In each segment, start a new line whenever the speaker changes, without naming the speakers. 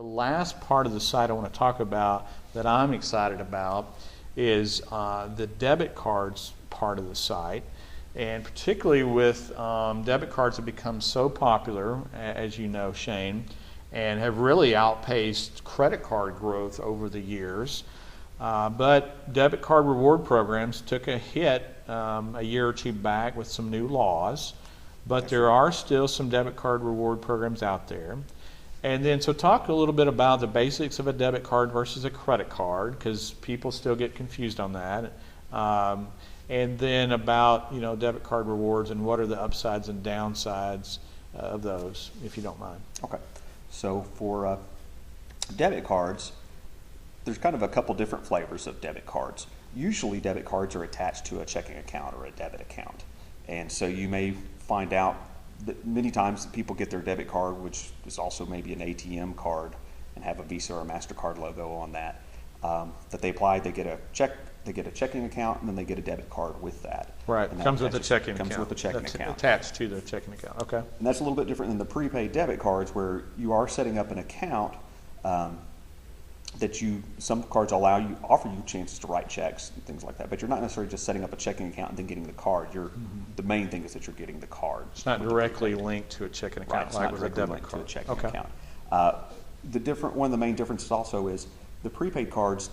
The last part of the site I want to talk about that I'm excited about is the debit cards part of the site. And particularly with debit cards have become so popular, as you know, Shane, and have really outpaced credit card growth over the years. But debit card reward programs took a hit a year or two back with some new laws, but there are still some debit card reward programs out there. And then, so talk a little bit about the basics of a debit card versus a credit card, because people still get confused on that. And then about, you know, debit card rewards and what are the upsides and downsides of those, if you don't mind.
Okay. So for debit cards, there's kind of a couple different flavors of debit cards. Usually debit cards are attached to a checking account or a debit account. And so you may find out that many times people get their debit card, which is also maybe an ATM card, and have a Visa or a MasterCard logo on that, that they apply, they get a checking account, and then they get a debit card with that.
Right,
and
comes with the checking account.
Comes with the checking account.
Attached to the checking account, okay.
And that's a little bit different than the prepaid debit cards, where you are setting up an account that some cards offer you chances to write checks and things like that, but you're not necessarily just setting up a checking account and then getting the card. The main thing is that you're getting the card.
It's not directly linked to a checking account,
right,
like with a debit card.
To a checking account. One of the main differences also is the prepaid cards.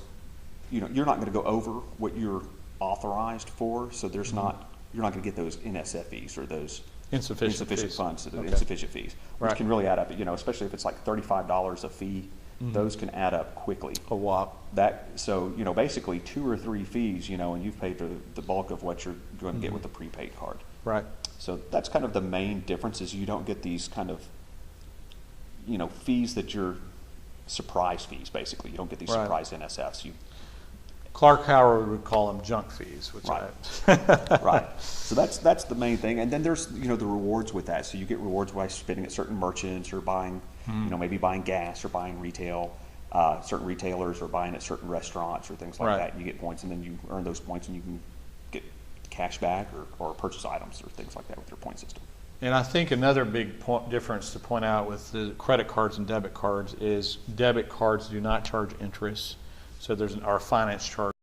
You know, you're not going to go over what you're authorized for, so there's not. You're not going to get those NSF or those insufficient funds, insufficient fees, which can really add up. You know, especially if it's like $35 a fee. Those can add up quickly.
A lot.
So, you know, basically 2 or 3 fees, you know, and you've paid for the bulk of what you're going to get with the prepaid card.
Right.
So that's kind of the main difference, is you don't get these kind of, you know, fees that you're surprise fees, basically. You don't get these surprise NSFs.
Clark Howard would call them junk fees. Which
Right. So that's the main thing. And then there's, you know, the rewards with that. So you get rewards by spending at certain merchants or buying, you know, maybe buying gas or buying retail, certain retailers, or buying at certain restaurants or things like that. You get points, and then you earn those points, and you can get cash back or purchase items or things like that with your point system.
And I think another big difference to point out with the credit cards and debit cards is debit cards do not charge interest. So there's our finance charge.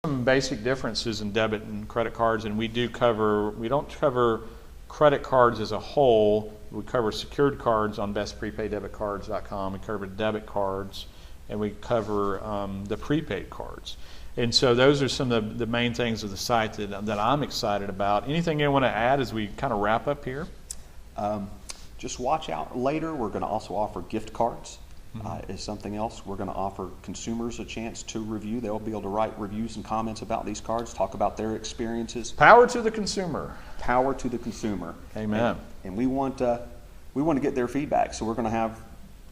Some basic differences in debit and credit cards, and we don't cover credit cards as a whole. We cover secured cards on bestprepaiddebitcards.com. We cover debit cards, and we cover the prepaid cards. And so those are some of the main things of the site that I'm excited about. Anything you want to add as we kind of wrap up here?
Just watch out. Later, we're going to also offer gift cards. Is something else. We're going to offer consumers a chance to review. They'll be able to write reviews and comments about these cards, talk about their experiences.
Power to the consumer.
Power to the consumer.
Amen.
And we want to get their feedback. So we're going to have,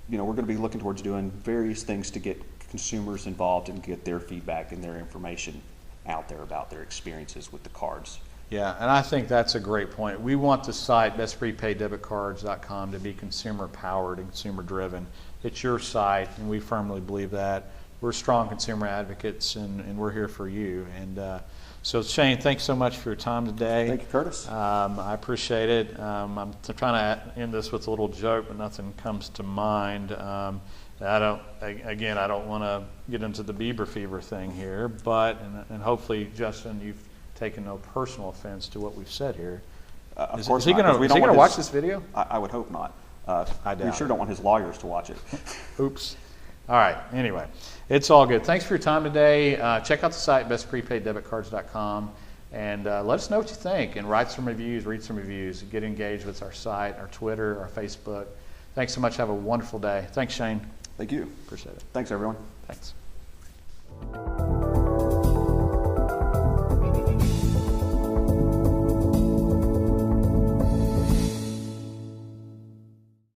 you know, we're going to be looking towards doing various things to get consumers involved and get their feedback and their information out there about their experiences with the cards.
Yeah, and I think that's a great point. We want the site, bestprepaiddebitcards.com, to be consumer-powered and consumer-driven. It's your site, and we firmly believe that. We're strong consumer advocates, and we're here for you. And so, Shane, thanks so much for your time today.
Thank you, Curtis.
I appreciate it. I'm trying to end this with a little joke, but nothing comes to mind. I don't want to get into the Bieber fever thing here, but and hopefully, Justin, you've taken no personal offense to what we've said here.
Of course,
is he going to watch this video?
I would hope not.
I doubt
we sure don't want his lawyers to watch it.
Oops. All right. Anyway, it's all good. Thanks for your time today. Check out the site, bestprepaiddebitcards.com, and let us know what you think. And write some reviews, read some reviews, get engaged with our site, our Twitter, our Facebook. Thanks so much. Have a wonderful day. Thanks, Shane.
Thank you.
Appreciate it.
Thanks, everyone.
Thanks.